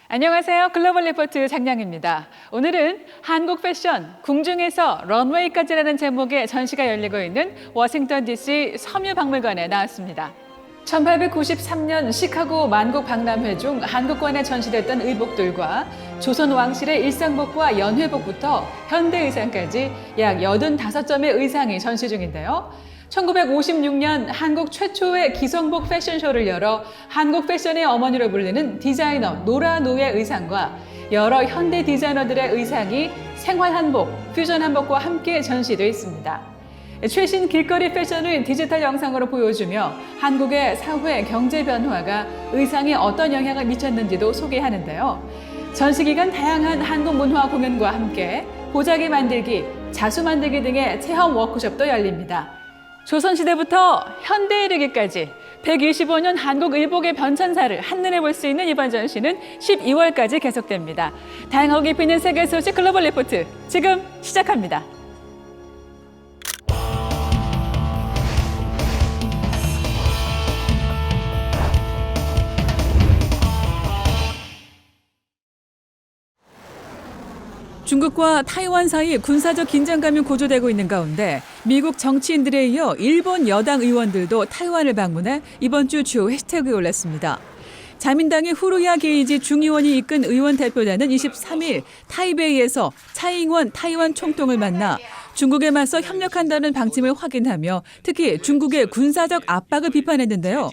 안녕하세요. 글로벌 리포트 장량입니다. 오늘은 한국 패션 궁중에서 런웨이까지라는 제목의 전시가 열리고 있는 워싱턴 DC 섬유박물관에 나왔습니다. 1893년 시카고 만국 박람회 중 한국관에 전시됐던 의복들과 조선 왕실의 일상복과 연회복부터 현대 의상까지 약 85점의 의상이 전시 중인데요. 1956년 한국 최초의 기성복 패션쇼를 열어 한국 패션의 어머니로 불리는 디자이너 노라 노의 의상과 여러 현대 디자이너들의 의상이 생활한복, 퓨전한복과 함께 전시되어 있습니다. 최신 길거리 패션을 디지털 영상으로 보여주며 한국의 사회, 경제 변화가 의상에 어떤 영향을 미쳤는지도 소개하는데요. 전시 기간 다양한 한국 문화 공연과 함께 보자기 만들기, 자수 만들기 등의 체험 워크숍도 열립니다. 조선시대부터 현대에 이르기까지 125년 한국 의복의 변천사를 한눈에 볼 수 있는 이번 전시는 12월까지 계속됩니다. 다양하고 깊이 있는 세계 소식 글로벌 리포트 지금 시작합니다. 중국과 타이완 사이 군사적 긴장감이 고조되고 있는 가운데 미국 정치인들에 이어 일본 여당 의원들도 타이완을 방문해 이번 주 주요 해시태그에 올랐습니다. 자민당의 후루야 게이지 중의원이 이끈 의원 대표단은 23일 타이베이에서 차이잉원 타이완 총통을 만나 중국에 맞서 협력한다는 방침을 확인하며 특히 중국의 군사적 압박을 비판했는데요.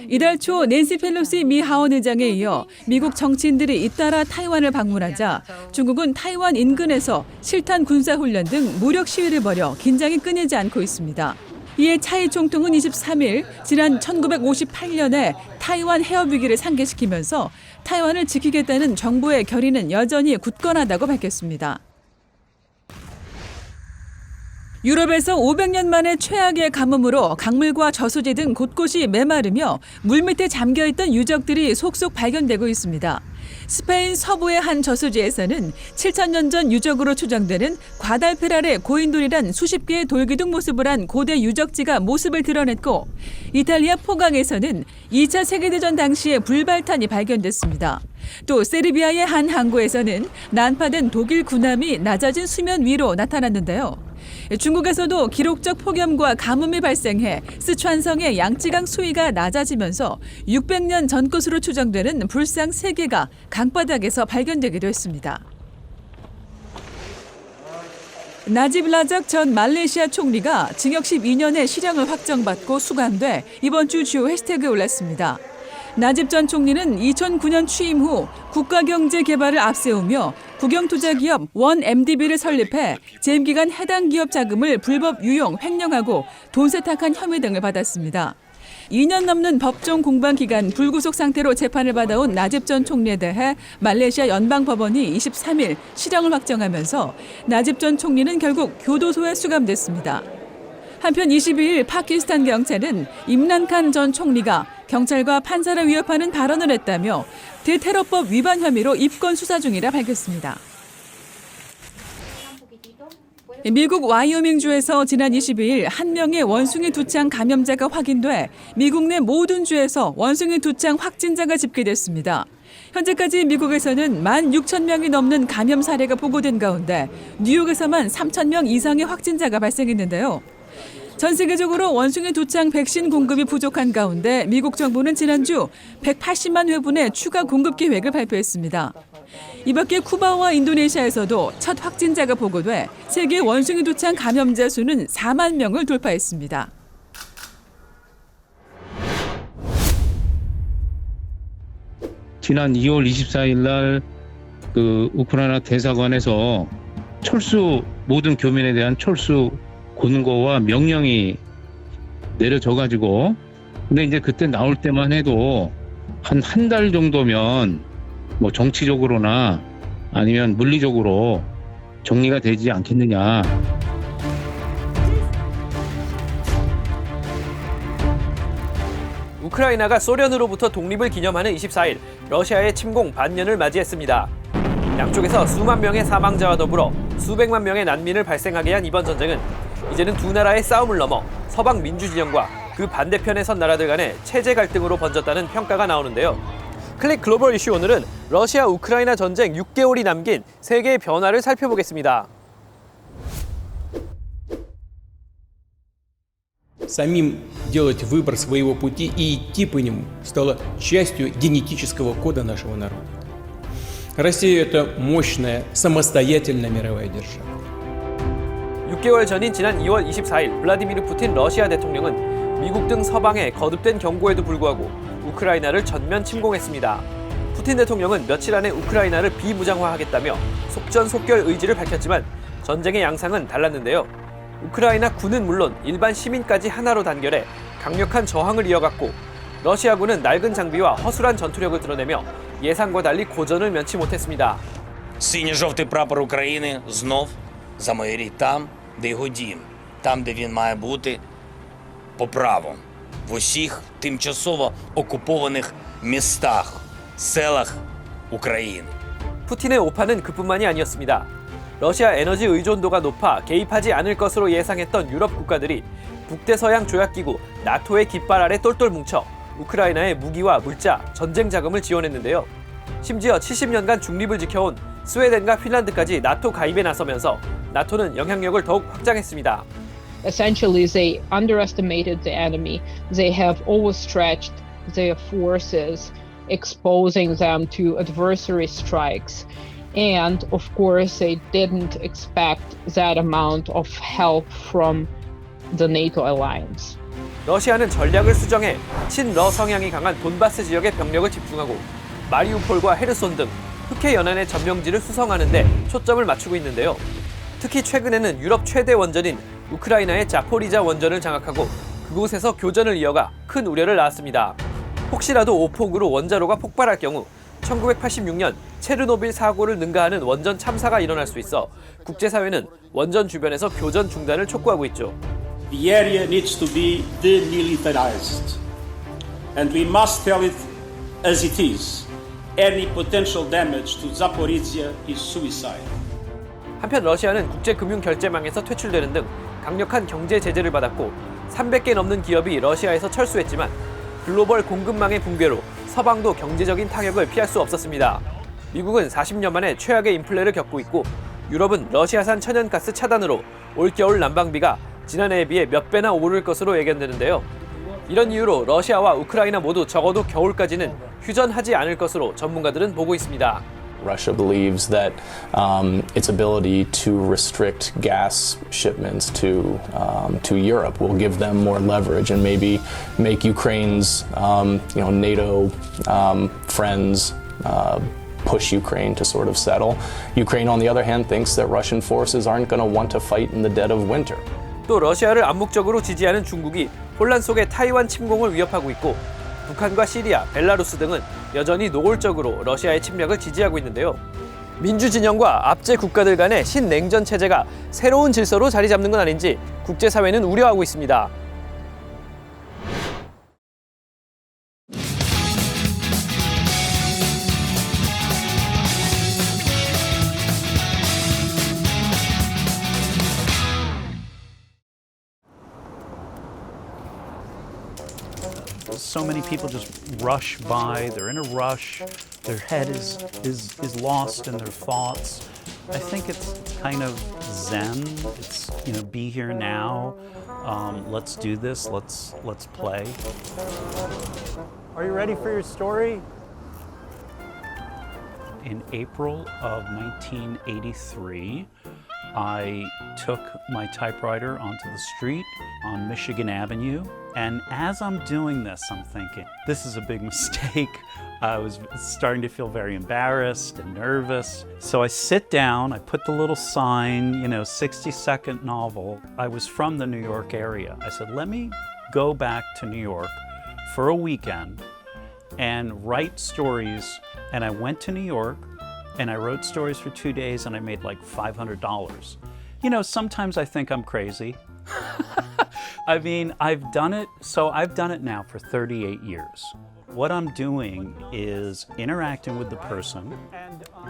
이달 초 낸시 펠로시 미 하원 의장에 이어 미국 정치인들이 잇따라 타이완을 방문하자 중국은 타이완 인근에서 실탄 군사훈련 등 무력 시위를 벌여 긴장이 끊이지 않고 있습니다. 이에 차이 총통은 23일 지난 1958년에 타이완 해협 위기를 상기시키면서 타이완을 지키겠다는 정부의 결의는 여전히 굳건하다고 밝혔습니다. 유럽에서 500년 만에 최악의 가뭄으로 강물과 저수지 등 곳곳이 메마르며 물밑에 잠겨있던 유적들이 속속 발견되고 있습니다. 스페인 서부의 한 저수지에서는 7,000년 전 유적으로 추정되는 과달페랄의 고인돌이란 수십 개의 돌기둥 모습을 한 고대 유적지가 모습을 드러냈고 이탈리아 포강에서는 2차 세계대전 당시의 불발탄이 발견됐습니다. 또 세르비아의 한 항구에서는 난파된 독일 군함이 낮아진 수면 위로 나타났는데요. 중국에서도 기록적 폭염과 가뭄이 발생해 스촨성의 양쯔강 수위가 낮아지면서 600년 전 것으로 추정되는 불상 3개가 강바닥에서 발견되기도 했습니다. 나집 라작 전 말레이시아 총리가 징역 12년의 실형을 확정받고 수감돼 이번 주 주요 해시태그에 올랐습니다. 나집 전 총리는 2009년 취임 후 국가경제개발을 앞세우며 국영투자기업 원MDB를 설립해 재임 기간 해당 기업 자금을 불법 유용, 횡령하고 돈 세탁한 혐의 등을 받았습니다. 2년 넘는 법정 공방 기간 불구속 상태로 재판을 받아온 나집 전 총리에 대해 말레이시아 연방법원이 23일 실형을 확정하면서 나집 전 총리는 결국 교도소에 수감됐습니다. 한편 22일 파키스탄 경찰은 임란칸 전 총리가 경찰과 판사를 위협하는 발언을 했다며 대테러법 위반 혐의로 입건 수사 중이라 밝혔습니다. 미국 와이오밍주에서 지난 22일 한 명의 원숭이 두창 감염자가 확인돼 미국 내 모든 주에서 원숭이 두창 확진자가 집계됐습니다. 현재까지 미국에서는 16,000명이 넘는 감염 사례가 보고된 가운데 뉴욕에서만 3,000명 이상의 확진자가 발생했는데요. 전 세계적으로 원숭이 두창 백신 공급이 부족한 가운데 미국 정부는 지난주 180만 회분의 추가 공급 계획을 발표했습니다. 이 밖에 쿠바와 인도네시아에서도 첫 확진자가 보고돼 세계 원숭이 두창 감염자 수는 4만 명을 돌파했습니다. 지난 2월 24일 날 우크라이나 대사관에서 모든 교민에 대한 철수 권고와 명령이 내려져가지고 근데 이제 그때 나올 때만 해도 한 달 정도면 뭐 정치적으로나 아니면 물리적으로 정리가 되지 않겠느냐. 우크라이나가 소련으로부터 독립을 기념하는 24일 러시아의 침공 반년을 맞이했습니다. 양쪽에서 수만 명의 사망자와 더불어 수백만 명의 난민을 발생하게 한 이번 전쟁은 이제는 두 나라의 싸움을 넘어 서방 민주 진영과 그 반대편에 선 나라들 간의 체제 갈등으로 번졌다는 평가가 나오는데요. 클릭 글로벌 이슈 오늘은 러시아 우크라이나 전쟁 6개월이 남긴 세계의 변화를 살펴보겠습니다. Самим делать выбор своего пути и идти по нему стало частью генетического кода нашего народа. Россия – это мощная, самостоятельная мировая держава. 6개월 전인 지난 2월 24일 블라디미르 푸틴 러시아 대통령은 미국 등 서방의 거듭된 경고에도 불구하고 우크라이나를 전면 침공했습니다. 푸틴 대통령은 며칠 안에 우크라이나를 비무장화하겠다며 속전속결 의지를 밝혔지만 전쟁의 양상은 달랐는데요. 우크라이나 군은 물론 일반 시민까지 하나로 단결해 강력한 저항을 이어갔고 러시아군은 낡은 장비와 허술한 전투력을 드러내며 예상과 달리 고전을 면치 못했습니다. Синьо-жовтий прапор України знов замайорить там, де його дім, там, де він має бути по праву, в усіх тимчасово окупованих містах, селах України. 푸틴의 오판은 그뿐만이 아니었습니다. 러시아 에너지 의존도가 높아 개입하지 않을 것으로 예상했던 유럽 국가들이 북대서양 조약기구 나토의 깃발 아래 똘똘 뭉쳐 우크라이나의 무기와 물자, 전쟁 자금을 지원했는데요. 심지어 70년간 중립을 지켜온 스웨덴과 핀란드까지 나토 가입에 나서면서 나토는 영향력을 더욱 확장했습니다. Essentially, they underestimated the enemy. They have overstretched their forces, exposing them to adversary strikes. And of course, they didn't expect that amount of help from the NATO alliance. 러시아는 전략을 수정해 친러 성향이 강한 돈바스 지역에 병력을 집중하고 마리우폴과 헤르손 등 흑해 연안의 점령지를 수성하는 데 초점을 맞추고 있는데요. 특히 최근에는 유럽 최대 원전인 우크라이나의 자포리자 원전을 장악하고 그곳에서 교전을 이어가 큰 우려를 낳았습니다. 혹시라도 오폭으로 원자로가 폭발할 경우 1986년 체르노빌 사고를 능가하는 원전 참사가 일어날 수 있어 국제사회는 원전 주변에서 교전 중단을 촉구하고 있죠. The area needs to be demilitarized. And we must tell it as it is. Any potential damage to Zaporizhia is suicide. 한편 러시아는 국제금융결제망에서 퇴출되는 등 강력한 경제 제재를 받았고 300개 넘는 기업이 러시아에서 철수했지만 글로벌 공급망의 붕괴로 서방도 경제적인 타격을 피할 수 없었습니다. 미국은 40년 만에 최악의 인플레를 겪고 있고 유럽은 러시아산 천연가스 차단으로 올겨울 난방비가 지난해에 비해 몇 배나 오를 것으로 예견되는데요. 이런 이유로 러시아와 우크라이나 모두 적어도 겨울까지는 휴전하지 않을 것으로 전문가들은 보고 있습니다. Russia believes that its ability to restrict gas shipments to Europe will give them more leverage and maybe make Ukraine's NATO friends push Ukraine to sort of settle. Ukraine, on the other hand, thinks that Russian forces aren't going to want to fight in the dead of winter. 또 러시아를 암묵적으로 지지하는 중국이 혼란 속에 타이완 침공을 위협하고 있고 북한과 시리아, 벨라루스 등은 여전히 노골적으로 러시아의 침략을 지지하고 있는데요. 민주진영과 압제 국가들 간의 신냉전 체제가 새로운 질서로 자리 잡는 건 아닌지 국제사회는 우려하고 있습니다. So many people just rush by. They're in a rush. Their head is lost in their thoughts. I think it's kind of zen. It's be here now. Let's do this. Let's play. Are you ready for your story? In April of 1983, I took my typewriter onto the street on Michigan Avenue. And as I'm doing this, I'm thinking, this is a big mistake. I was starting to feel very embarrassed and nervous. So I sit down, I put the little sign, 60-second novel. I was from the New York area. I said, let me go back to New York for a weekend and write stories. And I went to New York and I wrote stories for 2 days and I made like $500. Sometimes I think I'm crazy. I mean, I've done it now for 38 years. What I'm doing is interacting with the person,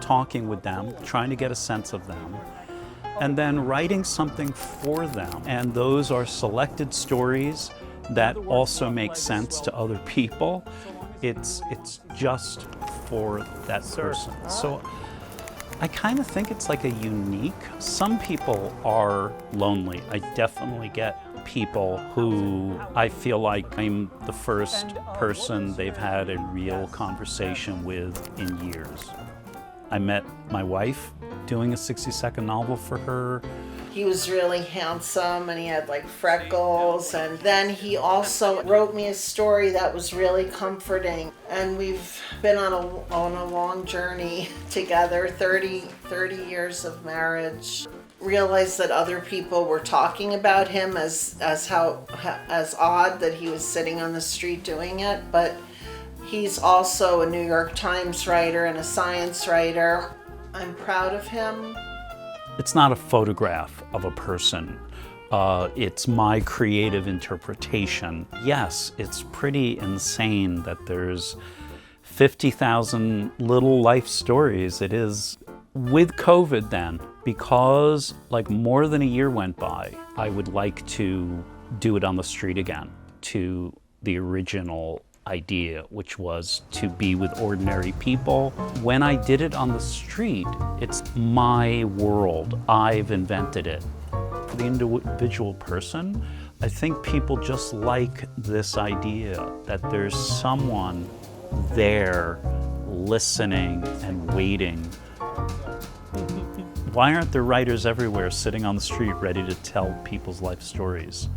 talking with them, trying to get a sense of them, and then writing something for them. And those are selected stories that also make sense to other people. It's just for that person. So I kind of think it's like a unique. Some people are lonely. I definitely get people who I feel like I'm the first person they've had a real conversation with in years. I met my wife doing a 60-second novel for her. He was really handsome and he had like freckles, and then he also wrote me a story that was really comforting, and we've been on a long journey together, 30 years of marriage. Realized that other people were talking about him as odd that he was sitting on the street doing it, but he's also a New York Times writer and a science writer. I'm proud of him. It's not a photograph of a person. It's my creative interpretation. Yes, it's pretty insane that there's 50,000 little life stories. It is. With COVID then, because like more than a year went by, I would like to do it on the street again, to the original idea, which was to be with ordinary people. When I did it on the street, it's my world. I've invented it. For the individual person, I think people just like this idea that there's someone there listening and waiting. Why aren't there writers everywhere sitting on the street ready to tell people's life stories?